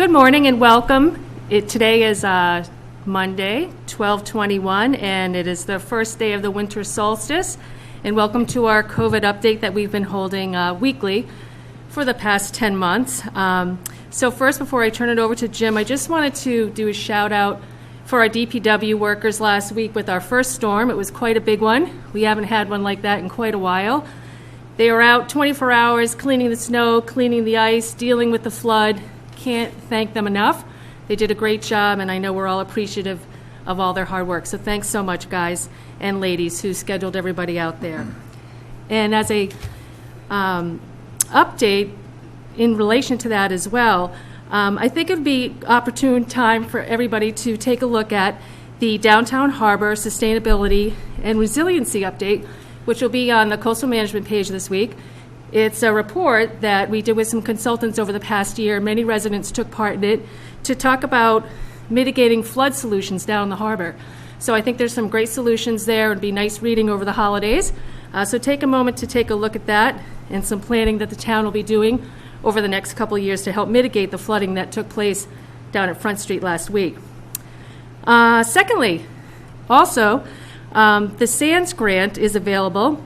Good morning and welcome. Today is Monday, 12/21, and it is the first day of the winter solstice. And welcome to our COVID update that we've been holding weekly for the past 10 months. So first, before I turn it over to Jim, I just wanted to do a shout out for our DPW workers last week with our first storm. It was quite a big one. We haven't had one like that in quite a while. They were out 24 hours cleaning the snow, cleaning the ice, dealing with the flood. Can't thank them enough. They did a great job, and I know we're all appreciative of all their hard work. So thanks so much, guys and ladies who scheduled everybody out there. And as a update in relation to that as well, I think it would be opportune time for everybody to take a look at the Downtown Harbor Sustainability and Resiliency Update, which will be on the Coastal Management page this week. It's a report that we did with some consultants over the past year. Many residents took part in it to talk about mitigating flood solutions down the harbor. So I think there's some great solutions there. It'd be nice reading over the holidays. So take a moment to take a look at that and some planning that the town will be doing over the next couple of years to help mitigate the flooding that took place down at Front Street last week. Secondly, also, the SANS grant is available.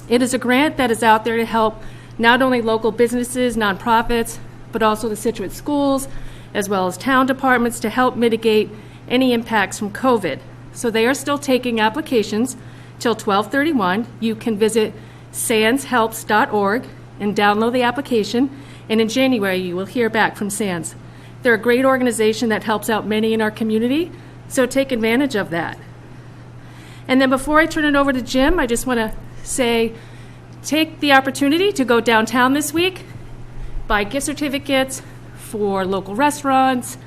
It is a grant that is out there to help not only local businesses, nonprofits, but also the Scituate schools, as well as town departments to help mitigate any impacts from COVID. So they are still taking applications till 12/31. You can visit sanshelps.org and download the application, and in January you will hear back from SANS. They're a great organization that helps out many in our community, so take advantage of that. And then before I turn it over to Jim, I just want to say, take the opportunity to go downtown this week, buy gift certificates for local restaurants,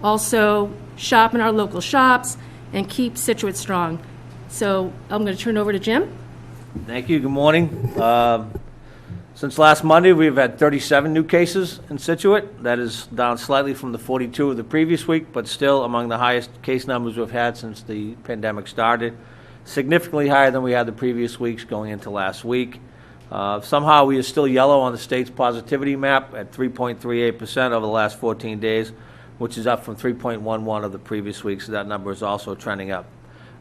also shop in our local shops, and keep Scituate strong. So I'm going to turn it over to Jim. Thank you. Good morning. Since last Monday, we've had 37 new cases in Scituate. That is down slightly from the 42 of the previous week, but still among the highest case numbers we've had since the pandemic started. Significantly higher than we had the previous weeks going into last week. Somehow we are still yellow on the state's positivity map at 3.38% over the last 14 days, which is up from 3.11 of the previous week, so that number is also trending up.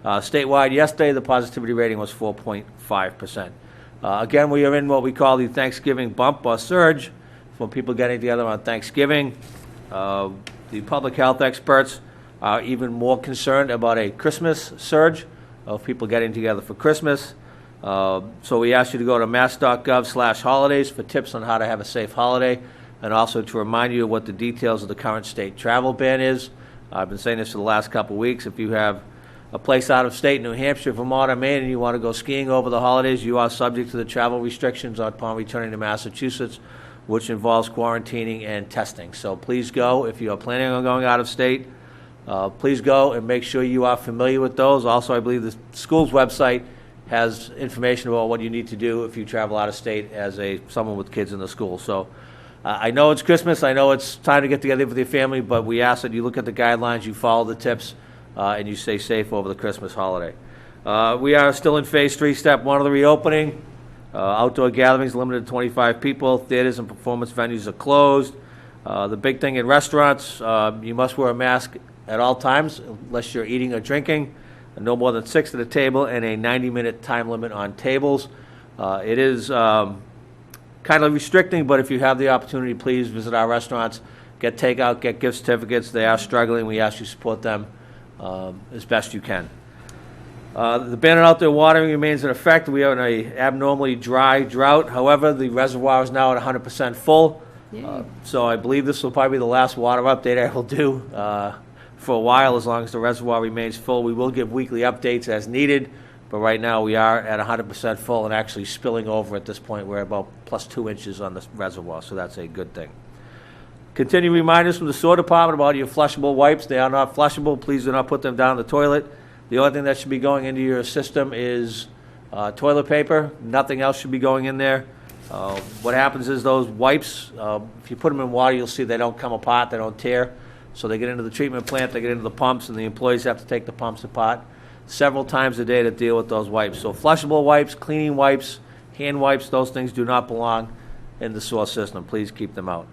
Statewide, yesterday, the positivity rating was 4.5%. Again, we are in what we call the Thanksgiving bump or surge, for people getting together on Thanksgiving. The public health experts are even more concerned about a Christmas surge of people getting together for Christmas. So we ask you to go to mass.gov/holidays for tips on how to have a safe holiday, and also to remind you of what the details of the current state travel ban is. I've been saying this for the last couple of weeks. If you have a place out of state, New Hampshire, Vermont, or Maine, and you want to go skiing over the holidays, you are subject to the travel restrictions upon returning to Massachusetts, which involves quarantining and testing. So please go. If you are planning on going out of state, please go and make sure you are familiar with those. Also, I believe the school's website has information about what you need to do if you travel out of state as someone with kids in the school. So I know it's Christmas. I know it's time to get together with your family, but we ask that you look at the guidelines, you follow the tips, and you stay safe over the Christmas holiday. We are still in phase 3, step 1 of the reopening. Outdoor gatherings limited to 25 people. Theaters and performance venues are closed. The big thing in restaurants, you must wear a mask at all times unless you're eating or drinking. No more than 6 at a table, and a 90-minute time limit on tables. It is kind of restricting, but if you have the opportunity, please visit our restaurants, get takeout, get gift certificates. They are struggling. We ask you to support them as best you can. The ban on outdoor watering remains in effect. We are in an abnormally dry drought. However, the reservoir is now at 100% full. So I believe this will probably be the last water update I will do for a while, as long as the reservoir remains full. We will give weekly updates as needed, but right now we are at 100% full and actually spilling over at this point. We're about plus 2 inches on the reservoir, so that's a good thing. Continue reminders from the sewer department about your flushable wipes. They are not flushable. Please do not put them down the toilet. The only thing that should be going into your system is toilet paper. Nothing else should be going in there. What happens is those wipes, if you put them in water, you'll see they don't come apart, they don't tear. So they get into the treatment plant, they get into the pumps, and the employees have to take the pumps apart several times a day to deal with those wipes. So flushable wipes, cleaning wipes, hand wipes, those things do not belong in the sewer system. Please keep them out.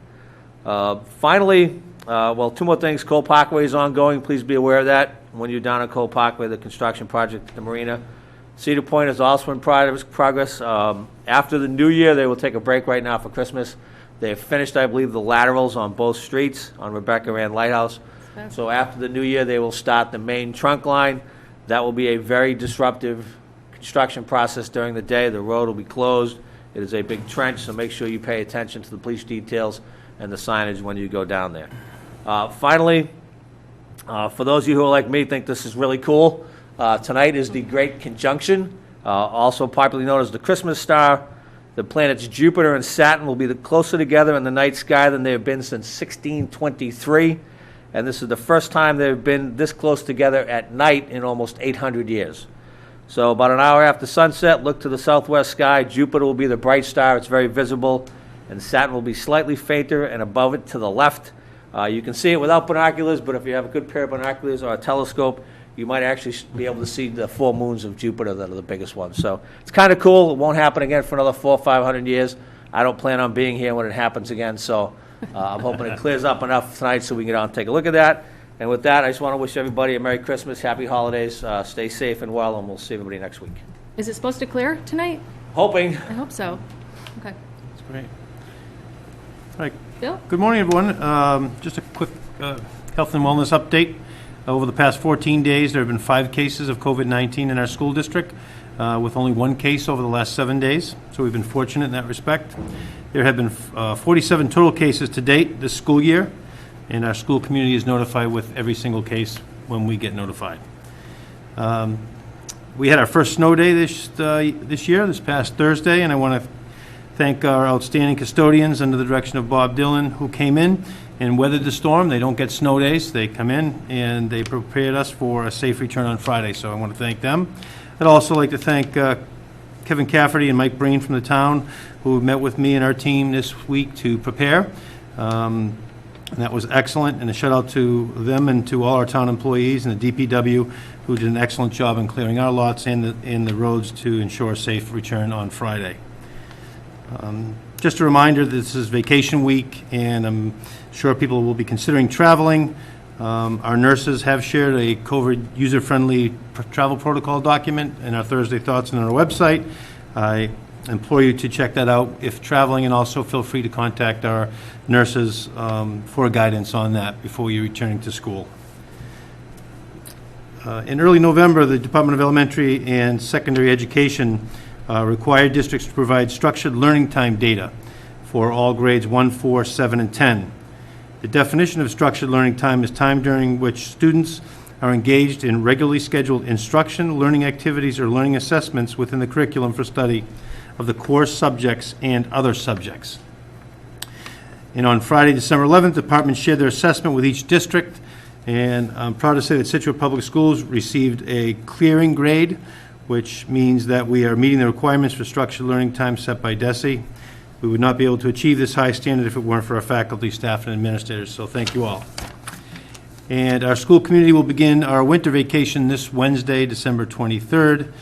Finally, well, two more things. Cole Parkway is ongoing. Please be aware of that. When you're down at Cole Parkway, the construction project at the marina. Cedar Point is also in progress. After the new year, they will take a break right now for Christmas. They have finished, I believe, the laterals on both streets on Rebecca and Lighthouse. So after the new year, they will start the main trunk line. That will be a very disruptive construction process during the day. The road will be closed. It is a big trench, so make sure you pay attention to the police details and the signage when you go down there. Finally, for those of you who are like me, think this is really cool, tonight is the Great Conjunction, also popularly known as the Christmas star. The planets Jupiter and Saturn will be closer together in the night sky than they have been since 1623, and this is the first time they've been this close together at night in almost 800 years. So about an hour after sunset, look to the southwest sky. Jupiter will be the bright star. It's very visible, and Saturn will be slightly fainter and above it to the left. You can see it without binoculars, but if you have a good pair of binoculars or a telescope, you might actually be able to see the four moons of Jupiter that are the biggest ones. So it's kind of cool. It won't happen again for another 400 or 500 years. I don't plan on being here when it happens again, so I'm hoping it clears up enough tonight so we can get out and take a look at that. And with that, I just want to wish everybody a Merry Christmas, Happy Holidays, stay safe and well, and we'll see everybody next week. Is it supposed to clear tonight? Hoping. I hope so. Okay. That's great. All right. Bill? Good morning, everyone. Just a quick health and wellness update. Over the past 14 days, there have been 5 cases of COVID-19 in our school district, with only 1 case over the last 7 days. So we've been fortunate in that respect. There have been 47 total cases to date this school year, and our school community is notified with every single case when we get notified. We had our first snow day this year, this past Thursday, and I want to thank our outstanding custodians under the direction of Bob Dillon, who came in and weathered the storm. They don't get snow days. They come in and they prepared us for a safe return on Friday, so I want to thank them. I'd also like to thank Kevin Cafferty and Mike Breen from the town, who met with me and our team this week to prepare. And that was excellent, and a shout out to them and to all our town employees and the DPW, who did an excellent job in clearing our lots and the roads to ensure a safe return on Friday. Just a reminder, this is vacation week, and I'm sure people will be considering traveling. Our nurses have shared a COVID user-friendly travel protocol document in our Thursday Thoughts and on our website. I implore you to check that out if traveling, and also feel free to contact our nurses for guidance on that before you're returning to school. In early November, the Department of Elementary and Secondary Education required districts to provide structured learning time data for all grades 1, 4, 7, and 10. The definition of structured learning time is time during which students are engaged in regularly scheduled instruction, learning activities, or learning assessments within the curriculum for study of the core subjects and other subjects. And on Friday, December 11th, the department shared their assessment with each district, and I'm proud to say that Scituate Public Schools received a clearing grade, which means that we are meeting the requirements for structured learning time set by DESE. We would not be able to achieve this high standard if it weren't for our faculty, staff, and administrators, so thank you all. And our school community will begin our winter vacation this Wednesday, December 23rd,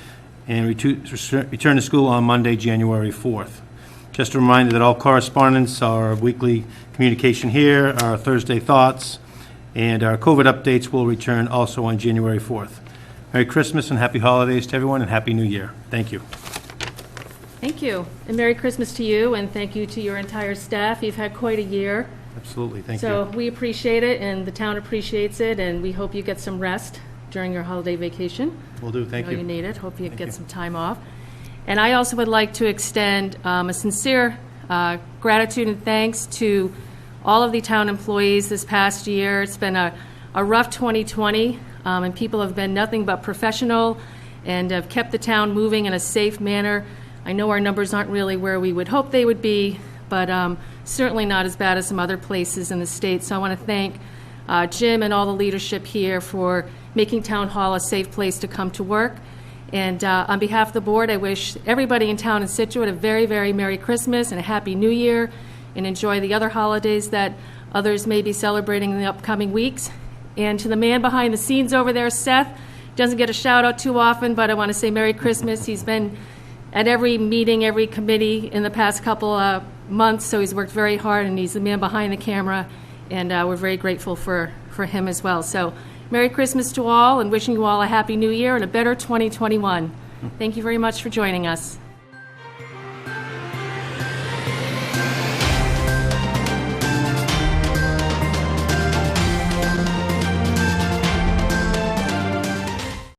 and return to school on Monday, January 4th. Just a reminder that all correspondence, our weekly communication here, our Thursday Thoughts, and our COVID updates will return also on January 4th. Merry Christmas and Happy Holidays to everyone, and Happy New Year. Thank you. Thank you. And Merry Christmas to you, and thank you to your entire staff. You've had quite a year. Absolutely, thank you. So we appreciate it, and the town appreciates it, and we hope you get some rest during your holiday vacation. Will do, thank I know you. you need it. Hope you Thank get you. some time off. And I also would like to extend a sincere gratitude and thanks to all of the town employees this past year. It's been a rough 2020, and people have been nothing but professional and have kept the town moving in a safe manner. I know our numbers aren't really where we would hope they would be, but certainly not as bad as some other places in the state. So I want to thank Jim and all the leadership here for making Town Hall a safe place to come to work. And on behalf of the board, I wish everybody in town in Scituate a very, very Merry Christmas and a Happy New Year, and enjoy the other holidays that others may be celebrating in the upcoming weeks. And to the man behind the scenes over there, Seth, doesn't get a shout out too often, but I want to say Merry Christmas. He's been at every meeting, every committee in the past couple months, so he's worked very hard, and he's the man behind the camera, and we're very grateful for him as well. So Merry Christmas to all, and wishing you all a Happy New Year and a better 2021. Thank you very much for joining us.